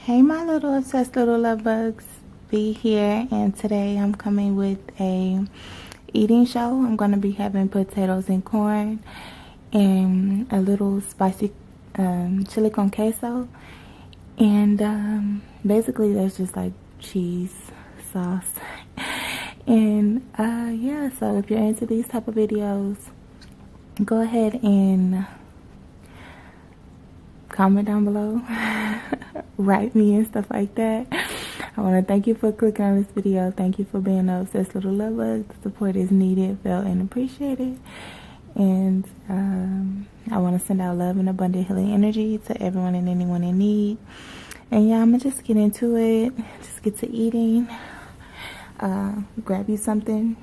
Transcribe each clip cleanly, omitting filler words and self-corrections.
Hey my little obsessed little love bugs, be here, and today I'm coming with a eating show. I'm going to be having potatoes and corn and a little spicy chili con queso, and basically there's just like cheese sauce. And yeah, so if you're into these type of videos, go ahead and comment down below, write me and stuff like that. I want to thank you for clicking on this video. Thank you for being an obsessed little love bug. The support is needed, felt, and appreciated. And I want to send out love and abundant healing energy to everyone and anyone in need. And yeah, I'm gonna just get into it. Just get to eating. Grab you something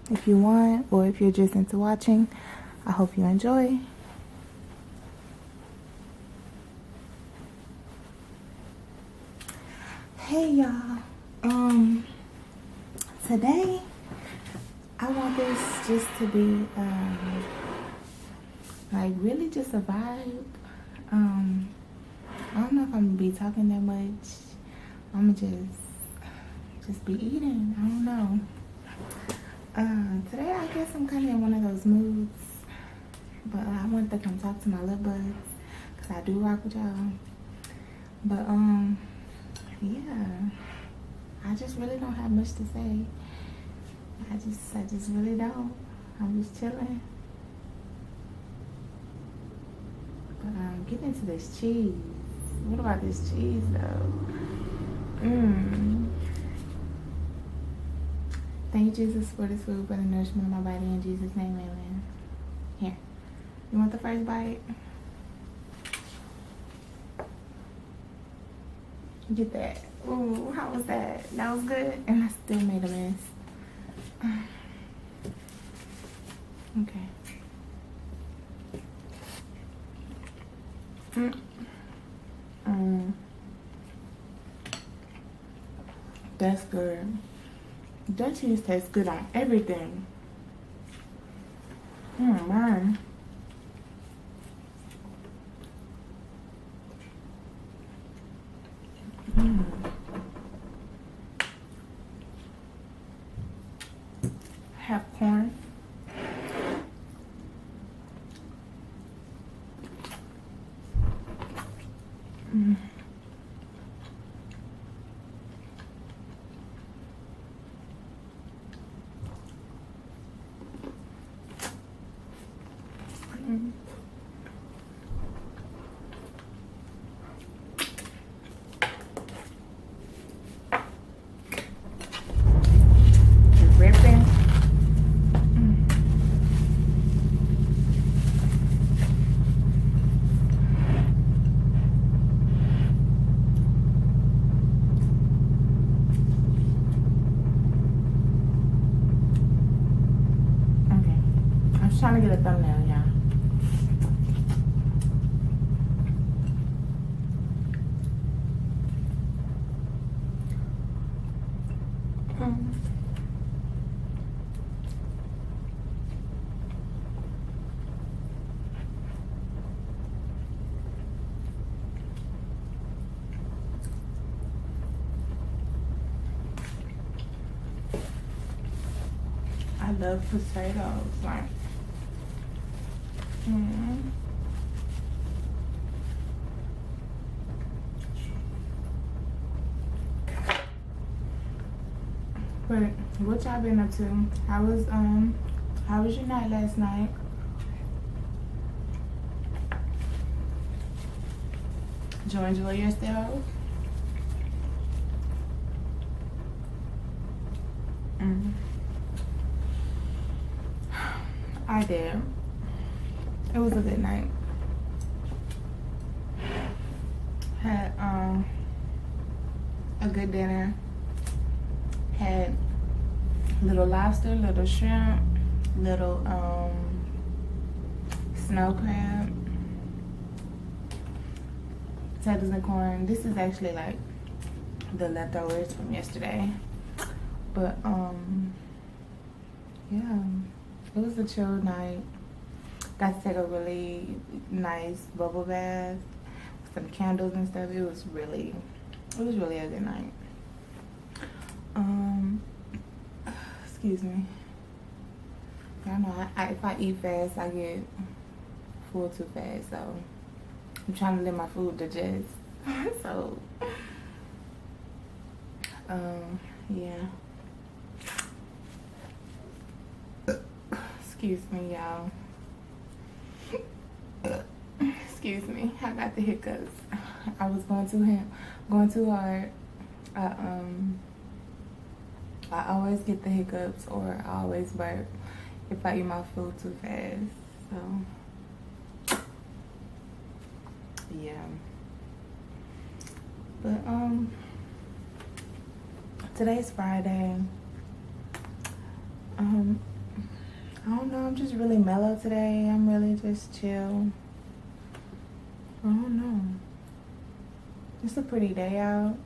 if you want, or if you're just into watching. I hope you enjoy. Hey y'all, today I want this just to be like really just a vibe. I don't know if I'm gonna be talking that much. I'm gonna just be eating. I don't know. Today I guess I'm kind of in one of those moods, but I wanted to come talk to my love bugs because I do rock with y'all. But yeah, I just really don't have much to say. I just really don't. I'm just chilling. But get into this cheese. What about this cheese though? Thank you, Jesus, for this food, for the nourishment of my body. In Jesus' name, amen. Here, you want the first bite? Get that. Ooh, how was that? That was good. And I still made a mess. Okay. That's good. That cheese tastes good on everything. Man. Have corn. Ripping. Okay. I was trying to get a thumbnail, y'all. I love potatoes. Like, But what y'all been up to? How was your night last night? Did you enjoy yourself? I did. It was a good night. Had a good dinner. Had little lobster, little shrimp, little snow crab, potatoes and corn. This is actually like the leftovers from yesterday. But yeah, it was a chill night. Got to take a really nice bubble bath with some candles and stuff. It was really It was really a good night. Excuse me. I know if I eat fast, I get full too fast. So I'm trying to let my food digest. So, yeah. Excuse me, y'all. Excuse me. I got the hiccups. I was going too hard. I always get the hiccups, or I always burp if I eat my food too fast. So, yeah. But today's Friday. I don't know. I'm just really mellow today. I'm really just chill. I don't know. It's a pretty day out.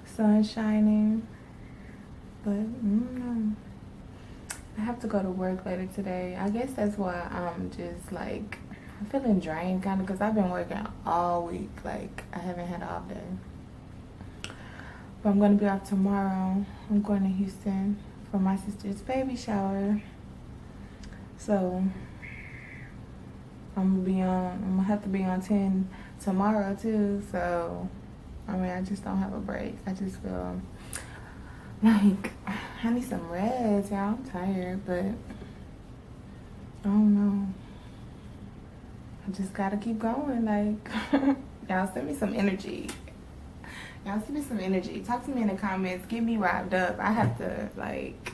Sun shining. But I don't know. I have to go to work later today. I guess that's why I'm just like, I'm feeling drained kind of, because I've been working all week. Like, I haven't had an off day. But I'm going to be off tomorrow. I'm going to Houston for my sister's baby shower. So I'm gonna have to be on 10 tomorrow too. So I mean, I just don't have a break. I just feel like I need some rest, y'all. I'm tired, but I don't know. I just gotta keep going. Like, y'all send me some energy. Y'all send me some energy. Talk to me in the comments. Get me riled up. I have to like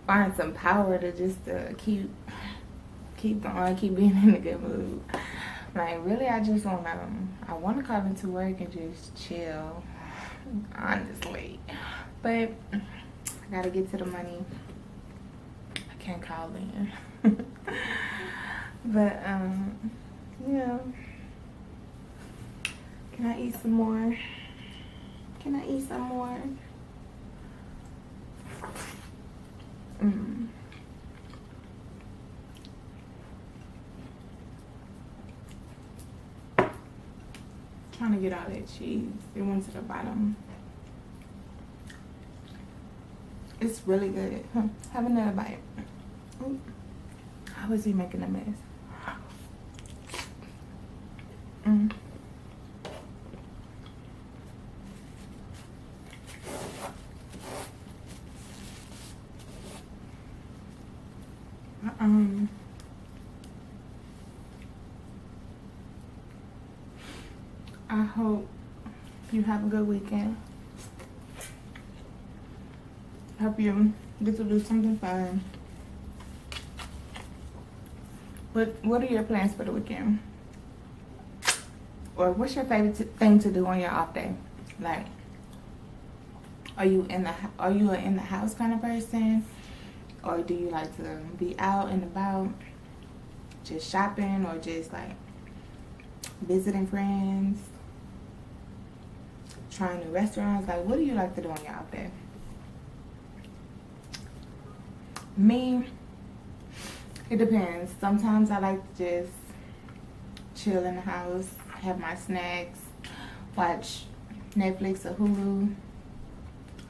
find some power to just keep going, keep being in a good mood. Like, really, I just I want to call into work and just chill, honestly. But I gotta get to the money. I can't call in. But yeah. Can I eat some more? Can I eat some more? Trying to get all that cheese. It went to the bottom. It's really good. Have another bite. Ooh. How is he making a mess? I hope you have a good weekend. Hope you get to do something fun. What are your plans for the weekend? Or what's your favorite thing to do on your off day? Like, are you an in the house kind of person? Or do you like to be out and about, just shopping, or just like visiting friends, trying new restaurants? Like, what do you like to do on your off day? Me, it depends. Sometimes I like to just chill in the house, have my snacks, watch Netflix or Hulu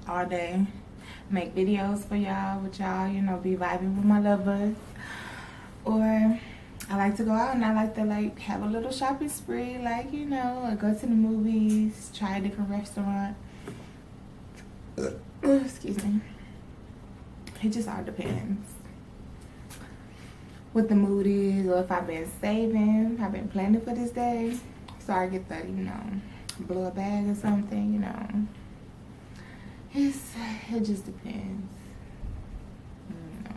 all day, make videos for y'all, with y'all, you know, be vibing with my lovers. Or I like to go out and I like to like have a little shopping spree, like, you know, or go to the movies, try a different restaurant. Excuse me. It just all depends what the mood is, or if I've been saving, I've been planning for this day, so I get the, you know, blow a bag or something, you know. It just depends. You know.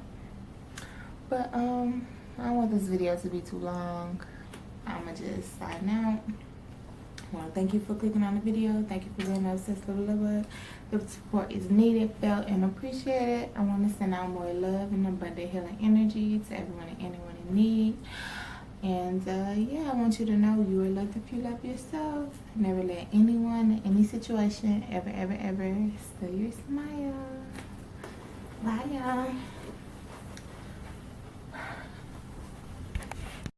But I don't want this video to be too long. I'ma just sign out. Well, thank you for clicking on the video. Thank you for being an obsessed little lover. The support is needed, felt, and appreciated. I want to send out more love and abundant healing energy to everyone and anyone in need. And yeah, I want you to know you are loved if you love yourself. Never let anyone, any situation, ever steal your smile. Bye, y'all.